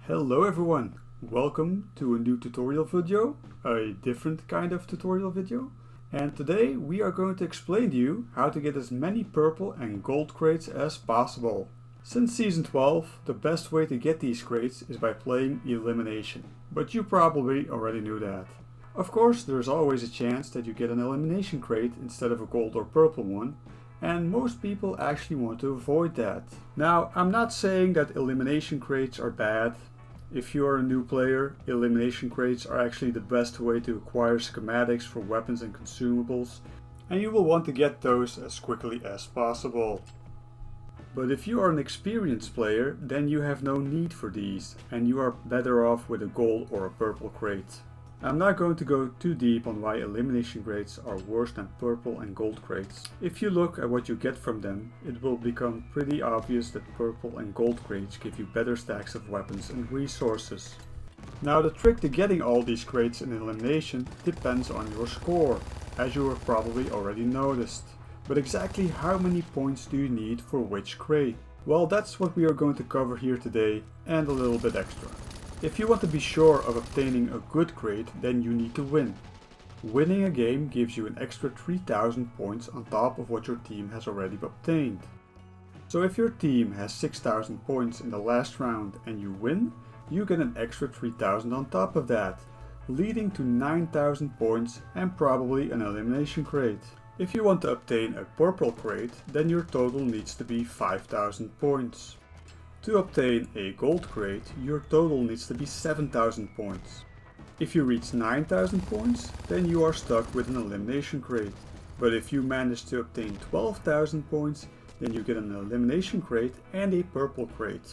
Hello everyone, welcome to a new tutorial video, a different kind of tutorial video. And today we are going to explain to you how to get as many purple and gold crates as possible. Since season 12, the best way to get these crates is by playing Elimination, but you probably already knew that. Of course, there's always a chance that you get an elimination crate instead of a gold or purple one, and most people actually want to avoid that. Now, I'm not saying that elimination crates are bad. If you are a new player, elimination crates are actually the best way to acquire schematics for weapons and consumables, and you will want to get those as quickly as possible. But if you are an experienced player, then you have no need for these, and you are better off with a gold or a purple crate. I'm not going to go too deep on why elimination crates are worse than purple and gold crates. If you look at what you get from them, it will become pretty obvious that purple and gold crates give you better stacks of weapons and resources. Now, the trick to getting all these crates in elimination depends on your score, as you have probably already noticed. But exactly how many points do you need for which crate? Well, that's what we are going to cover here today, and a little bit extra. If you want to be sure of obtaining a good crate, then you need to win. Winning a game gives you an extra 3000 points on top of what your team has already obtained. So if your team has 6000 points in the last round and you win, you get an extra 3000 on top of that, leading to 9000 points and probably an elimination crate. If you want to obtain a purple crate, then your total needs to be 5000 points. To obtain a gold crate, your total needs to be 7000 points. If you reach 9000 points, then you are stuck with an elimination crate. But if you manage to obtain 12,000 points, then you get an elimination crate and a purple crate.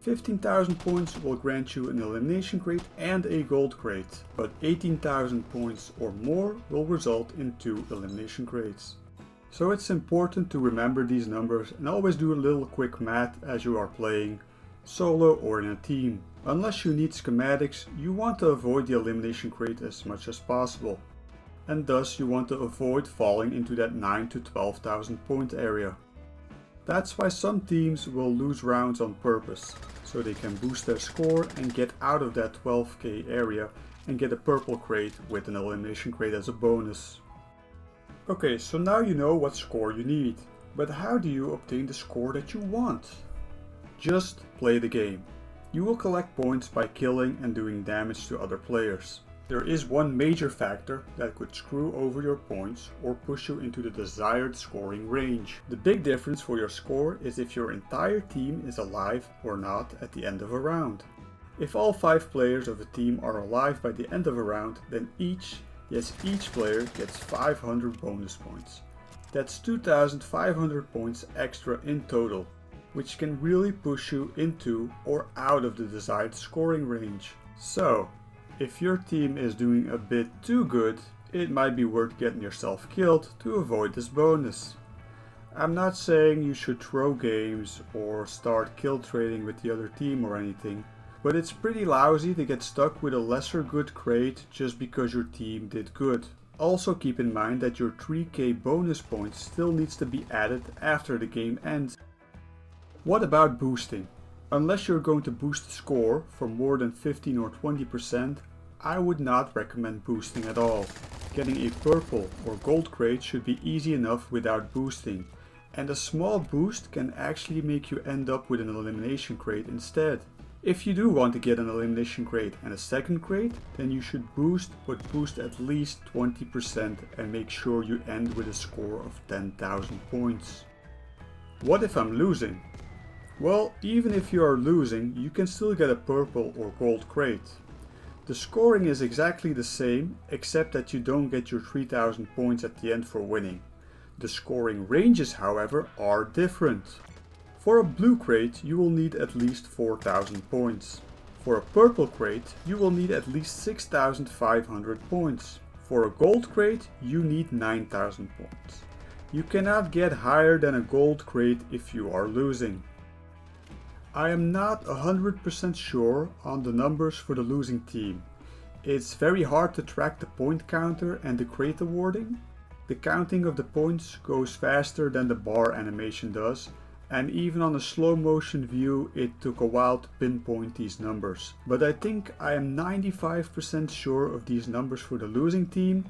15,000 points will grant you an elimination crate and a gold crate, but 18,000 points or more will result in 2 elimination crates. So it's important to remember these numbers and always do a little quick math as you are playing, solo or in a team. Unless you need schematics, you want to avoid the elimination crate as much as possible. And thus you want to avoid falling into that 9 to 12,000 point area. That's why some teams will lose rounds on purpose, so they can boost their score and get out of that 12k area and get a purple crate with an elimination crate as a bonus. Okay, so now you know what score you need, but how do you obtain the score that you want? Just play the game. You will collect points by killing and doing damage to other players. There is one major factor that could screw over your points or push you into the desired scoring range. The big difference for your score is if your entire team is alive or not at the end of a round. If all 5 players of a team are alive by the end of a round, then each player gets 500 bonus points. That's 2500 points extra in total, which can really push you into or out of the desired scoring range. So, if your team is doing a bit too good, it might be worth getting yourself killed to avoid this bonus. I'm not saying you should throw games or start kill trading with the other team or anything, but it's pretty lousy to get stuck with a lesser good crate just because your team did good. Also keep in mind that your 3k bonus points still needs to be added after the game ends. What about boosting? Unless you're going to boost the score for more than 15 or 20%, I would not recommend boosting at all. Getting a purple or gold crate should be easy enough without boosting, and a small boost can actually make you end up with an elimination crate instead. If you do want to get an elimination crate and a second crate, then you should boost, but boost at least 20% and make sure you end with a score of 10,000 points. What if I'm losing? Well, even if you are losing, you can still get a purple or gold crate. The scoring is exactly the same, except that you don't get your 3000 points at the end for winning. The scoring ranges, however, are different. For a blue crate, you will need at least 4000 points. For a purple crate, you will need at least 6500 points. For a gold crate, you need 9000 points. You cannot get higher than a gold crate if you are losing. I am not 100% sure on the numbers for the losing team. It's very hard to track the point counter and the crate awarding. The counting of the points goes faster than the bar animation does, and even on a slow motion view it took a while to pinpoint these numbers. But I think I am 95% sure of these numbers for the losing team,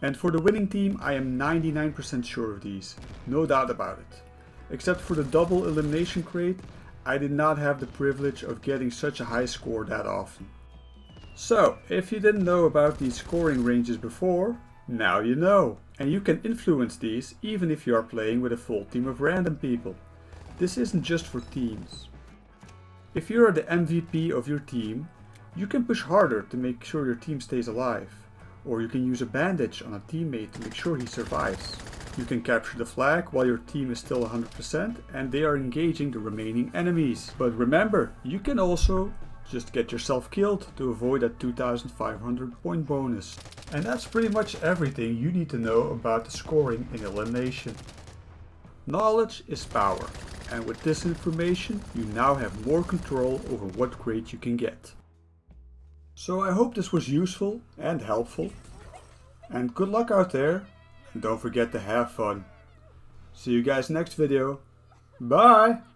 and for the winning team I am 99% sure of these, no doubt about it. Except for the double elimination crate, I did not have the privilege of getting such a high score that often. So, if you didn't know about these scoring ranges before, now you know. And you can influence these even if you are playing with a full team of random people. This isn't just for teams. If you are the MVP of your team, you can push harder to make sure your team stays alive. Or you can use a bandage on a teammate to make sure he survives. You can capture the flag while your team is still 100% and they are engaging the remaining enemies. But remember, you can also just get yourself killed to avoid that 2500 point bonus. And that's pretty much everything you need to know about the scoring in Elimination. Knowledge is power, and with this information you now have more control over what grade you can get. So I hope this was useful and helpful. And good luck out there, and don't forget to have fun. See you guys next video. Bye!